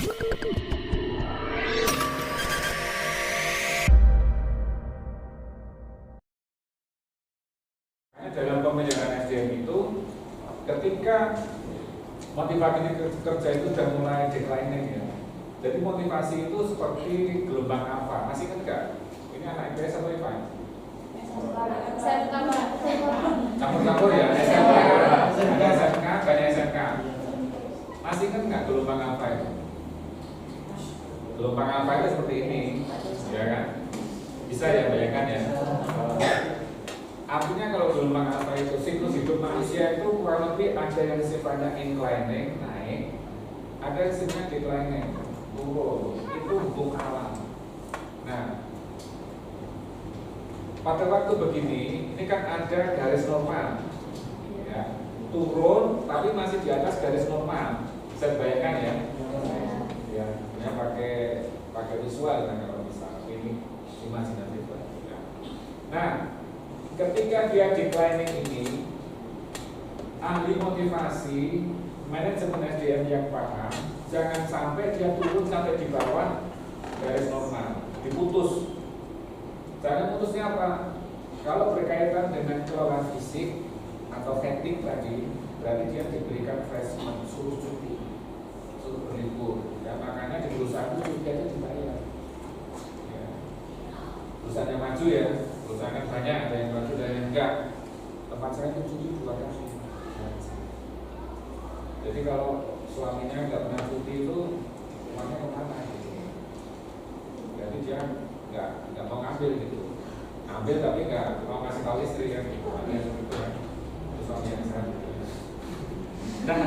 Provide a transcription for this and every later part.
Dalam pemeliharaan SDM itu, ketika motivasi kerja itu sudah mulai declining ya. Jadi motivasi itu seperti gelombang apa? Masih kan enggak? Ini anak IPS atau IPA? Campur-campur ya, SMK, ada SMK, banyak SMK. Masih kan enggak gelombang apa itu? Gelombang apa itu seperti ini, ya kan? Bisa ya bayangkan ya. Artinya kalau gelombang alfa itu siklus hidup manusia itu kurang lebih ada yang sifatnya inclining, naik, ada yang sifatnya declining, turun. Itu hukum alam. Nah, pada waktu begini, ini kan ada garis normal, ya, turun tapi masih di atas garis normal. Bisa bayangkan ya? Ya, pakai visual kan kalau misalnya ini imajinatif. Ya. Nah, ketika dia declining ini, ahli motivasi, manajemen SDM yang paham, jangan sampai dia turun sampai di bawah garis normal, diputus. Cara putusnya apa? Kalau berkaitan dengan kelelahan fisik atau fatigue tadi, berarti dia diberikan freshman, suruh cuti, suruh berlibur. Ya, makanya di perusahaan itu cuti itu dibayar. Ya. Perusahaan yang maju ya. Perusahaan kan banyak, ada yang maju, ada yang enggak. Tempat saya itu cuti 2 kali. Jadi kalau suaminya enggak pernah cuti itu uangnya kemana gitu. Jadi dia enggak mau ngambil gitu. Ngambil tapi enggak mau ngasih tahu istri kan gitu. Ada yang gitu kan. Itu suami yang sehat. Nah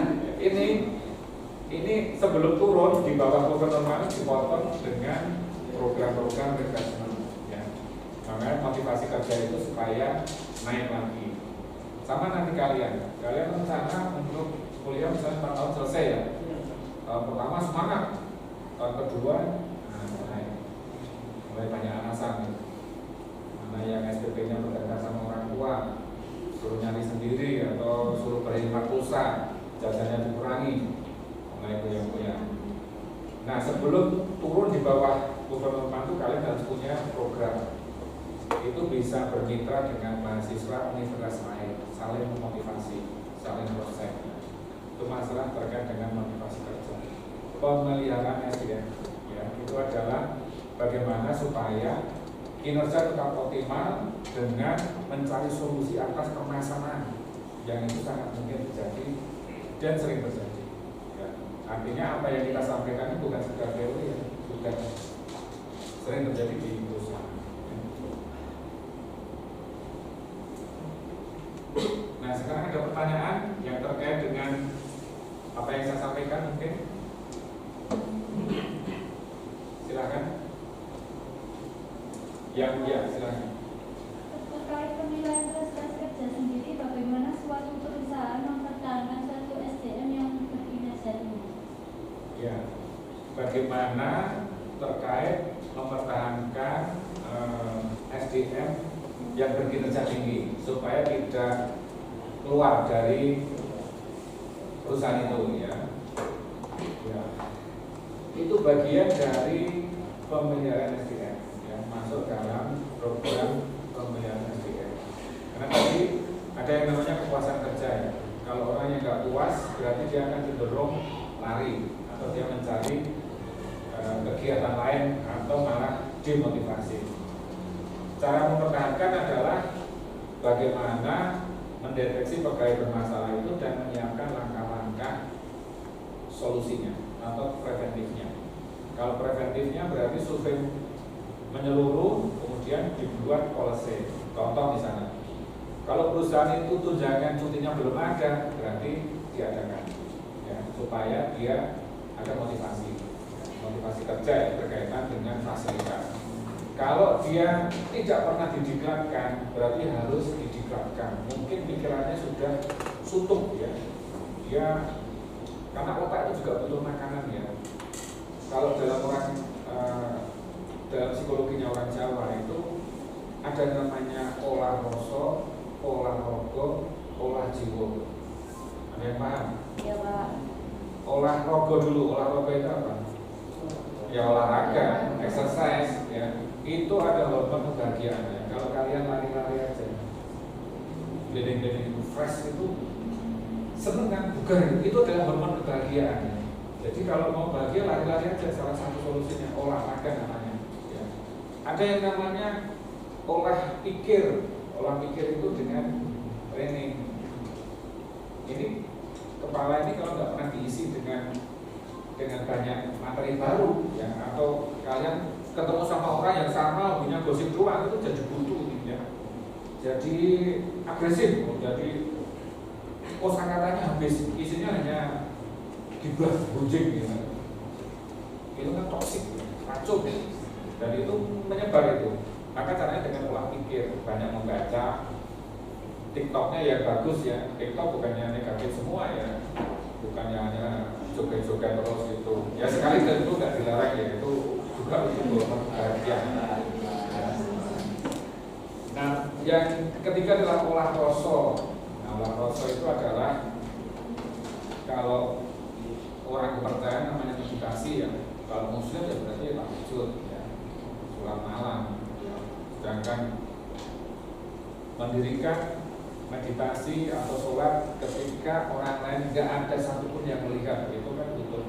ini sebelum turun di bawah program normal dipotong dengan program-program refreshment. Makanya motivasi kerja itu supaya naik lagi. Sama nanti kalian rencana untuk kuliah misalnya 4 tahun selesai ya. Tahun pertama semangat, tahun kedua mulai banyak alasan. Mana yang SPP-nya berkaitan sama orang tua, suruh nyari sendiri atau suruh berhemat pulsa, jajannya dikurangi, mulai goyang-goyang. Nah, sebelum turun di bawah gubernur itu kalian harus punya program. Itu bisa bermitra dengan mahasiswa universitas lain, saling memotivasi, saling proses. Itu masalah terkait dengan motivasi kerja. Pemeliharaan SDM, ya, itu adalah bagaimana supaya kinerja tetap optimal dengan mencari solusi atas permasalahan yang itu sangat mungkin terjadi dan sering terjadi. Ya. Artinya apa yang kita sampaikan itu bukan sekedar teori, ya, sudah sering terjadi di perusahaan. Nah, sekarang ada pertanyaan yang terkait dengan apa yang saya sampaikan mungkin. Silakan. Silakan. Terkait penilaian prestasi kerja sendiri, bagaimana suatu perusahaan mempertahankan satu SDM yang berkinerja tinggi? Ya, bagaimana terkait mempertahankan SDM yang berkinerja tinggi supaya tidak keluar dari perusahaan itu ya. Itu bagian dari pemeliharaan SDM yang masuk dalam program pemeliharaan SDM. Karena tadi ada yang namanya kepuasan kerja ya. Kalau orang yang nggak puas berarti dia akan cenderung lari atau dia mencari kegiatan lain atau malah demotivasi. Cara mempertahankan adalah bagaimana mendeteksi pegawai bermasalah itu dan menyiapkan langkah-langkah solusinya atau preventifnya. Kalau preventifnya berarti survei menyeluruh, kemudian dibuat policy. Contoh misalnya, kalau perusahaan itu tunjangan cutinya belum ada, berarti diadakan, ya, supaya dia ada motivasi kerja ya, berkaitan dengan fasilitas. Kalau dia tidak pernah didiklatkan, berarti harus didiklatkan. Mungkin pikirannya sudah suntuk ya. Dia karena otak itu juga butuh makanan ya. Kalau dalam psikologinya orang Jawa itu ada namanya olah rasa, olah raga, olah jiwa. Ada yang paham? Iya, Pak. Olah raga dulu, olah raga itu apa? ya olahraga, exercise ya, itu ada hormon kebahagiaannya. Kalau kalian lari-lari aja, keliling-keliling fresh itu seneng kan, bugar, itu adalah hormon kebahagiaan. Jadi kalau mau bahagia lari-lari aja, salah satu solusinya olahraga namanya. Ya. Ada yang namanya olah pikir itu dengan training. Ini kepala ini kalau nggak pernah diisi dengan banyak materi baru, ya, atau kalian ketemu sama orang yang sama punya gosip doang, itu jadi buntu, ya. Jadi agresif, jadi kosakatanya habis, isinya hanya gibah, gunjing gitu. Itu kan toksik, racun, dan itu menyebar itu. Maka caranya dengan olah pikir, banyak membaca. TikToknya ya bagus ya, TikTok bukannya negatif semua ya, bukannya hanya joget-joget terus gitu. Ya sekali itu nggak dilarang ya, itu juga untuk kebahagiaan. Nah, yang ketiga adalah olah rasa. Nah, olah rasa itu adalah kalau orang kepercayaan namanya meditasi ya. Kalau muslim ya berarti tahajud ya, sholat malam. Sedangkan mendirikan meditasi atau sholat ketika orang lain nggak ada satupun yang melihat, itu kan butuh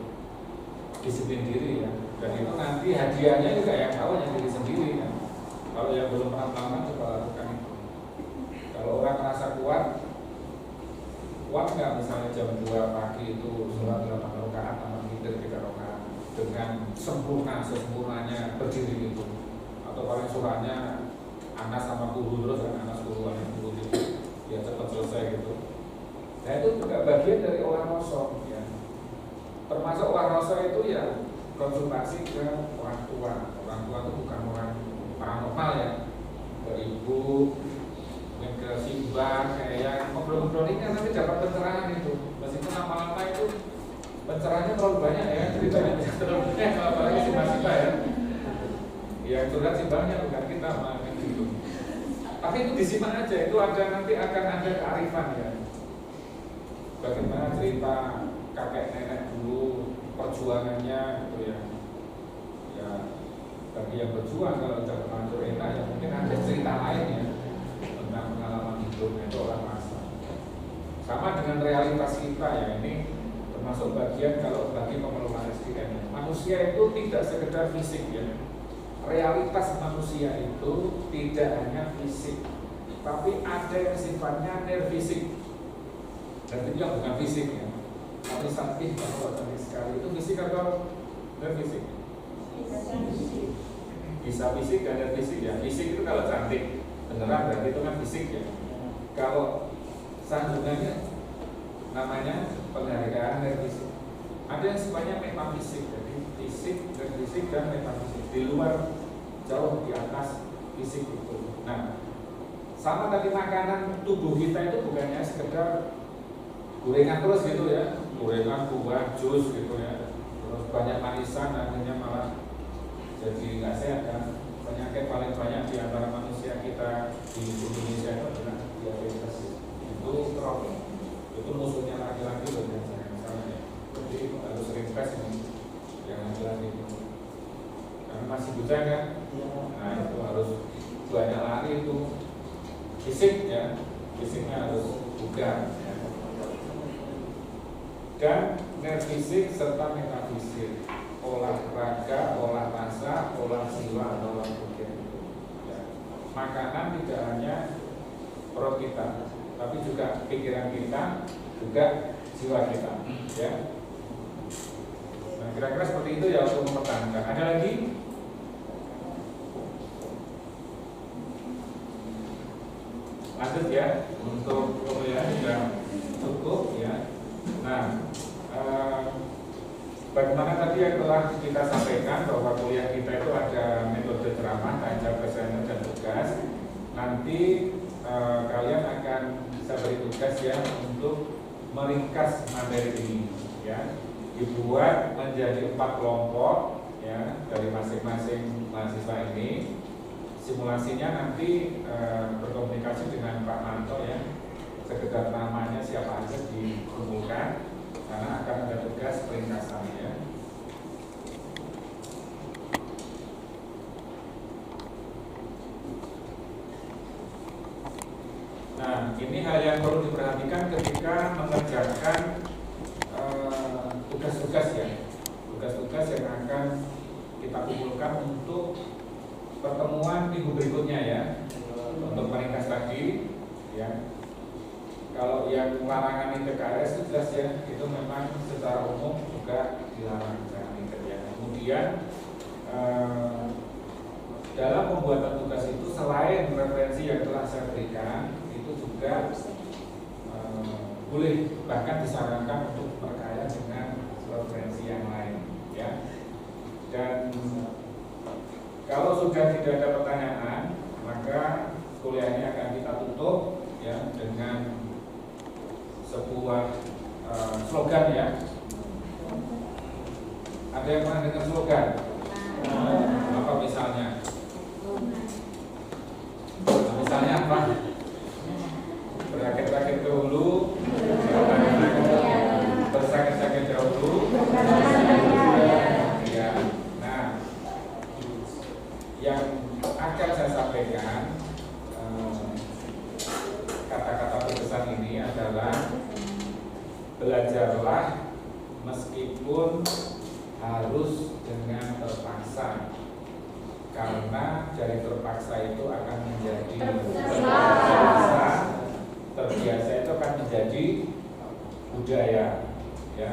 disiplin diri ya. Dan itu nanti hadiahnya juga yang tahu yang diri sendiri kan. Kalau yang belum pernah melakukan coba lakukan itu. Kalau orang merasa kuat nggak misalnya jam 2 pagi itu sholat 8 rakaat sama witir 3 rakaat dengan sempurnanya berdiri itu, atau paling sholatnya anas sama kuhu terus kan, anas kuhuan kuhu itu ya cepat selesai gitu. Nah itu juga bagian dari olah rasa ya. Termasuk olah rasa itu ya konsultasi ke orang tua. Orang tua itu bukan orang paranormal ya, ke ibu, mungkin ke simbah, kayak yang ngobrol-ngobrol ini kan nanti dapat pencerahan itu. Meskipun lama-lama itu pencerahannya terlalu banyak ya, ceritanya terlalu banyak, apalagi simbah-simbah ya. Yang curhat simbahnya bukan kita malah gitu. Tapi itu disimak aja, itu ada nanti akan ada kearifan ya. Bagaimana cerita kakek nenek dulu, perjuangannya gitu ya. Ya bagi yang berjuang kalau udah terlanjur enak ya mungkin ada cerita lain ya tentang pengalaman hidupnya itu orang masa. Sama dengan realitas kita ya, ini termasuk bagian kalau bagi pemerluan SDM. Manusia itu tidak sekedar fisik ya. Realitas manusia itu tidak hanya fisik, tapi ada yang sifatnya nerfisik. Dan itu yang bukan fisik ya. Tapi sakit kalau tadi sekali itu fisik atau nerfisik? Bisa fisik dan nerfisik ya. Fisik itu kalau cantik beneran berarti itu kan fisik ya. Kalau sandungannya namanya penghargaan nerfisik. Ada yang sifatnya metafisik, jadi fisik, nerfisik dan metafisik. Di luar jauh di atas fisik itu. Nah, sama tadi makanan tubuh kita itu bukannya sekedar gorengan terus gitu ya, gorengan, buah, jus gitu ya, terus banyak manisan, akhirnya malah jadi nggak sehat kan. Penyakit paling banyak di antara manusia kita di Indonesia itu adalah diabetes. Itu problem. Itu musuhnya laki-laki loh yang saya misalnya. Jadi harus sering tes ini yang laki-laki itu. Karena masih bujang kan. Nah itu harus banyak lari itu fisik ya, fisiknya harus bugar ya. Dan nerfisik serta metafisik, olahraga, olah rasa, olah jiwa atau olah pikir itu ya. Makanan tidak hanya perut kita, tapi juga pikiran kita, juga jiwa kita ya. Nah kira-kira seperti itu ya untuk mempertahankan. Ada lagi? Lanjut ya, untuk pemilihan sudah cukup ya. Nah, bagaimana tadi yang telah kita sampaikan bahwa kuliah kita itu ada metode ceramah, tajam, presenter, dan tugas. Nanti kalian akan bisa beri tugas ya untuk meringkas materi ini ya, dibuat menjadi 4 kelompok ya dari masing-masing mahasiswa ini. Simulasinya nanti berkomunikasi dengan Pak Manto ya, sekedar namanya siapa aja dikumpulkan karena akan ada tugas peringkasannya. ini hal yang perlu diperhatikan ketika mengerjakan tugas-tugas ya, tugas-tugas yang akan kita kumpulkan untuk pertemuan minggu berikutnya ya, untuk meringkas tadi ya. Kalau yang larangan ITKS itu jelas ya, itu memang secara umum juga dilarang jangan ikut ya. Kemudian dalam pembuatan tugas itu selain referensi yang telah saya berikan, itu juga boleh bahkan disarankan untuk perkaya dengan referensi yang lain ya. Dan kalau sudah tidak ada pertanyaan, maka kuliah ini akan kita tutup ya dengan sebuah slogan ya. Ada yang pernah dengar slogan? Apa misalnya? Misalnya apa? Berakit-rakit dahulu, bersakit-sakit dahulu. Ya. Nah, yang akan saya sampaikan kata-kata pesan ini adalah belajarlah meskipun harus dengan terpaksa, karena dari terpaksa itu akan menjadi terbiasa itu akan menjadi budaya ya.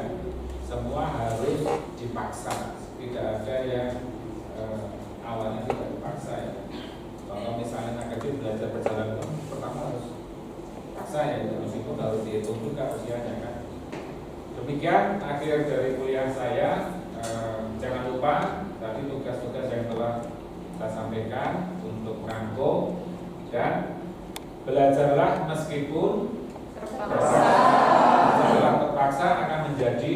Semua harus dipaksa, tidak ada yang awalnya tidak dipaksa ya. Kalau misalnya akademik belajar berjalan pertama harus paksa ya, meskipun harus dihitung juga usianya kan. Demikian akhir dari kuliah saya. Jangan lupa tadi tugas-tugas yang telah saya sampaikan untuk rangkum, dan belajarlah meskipun terpaksa akan menjadi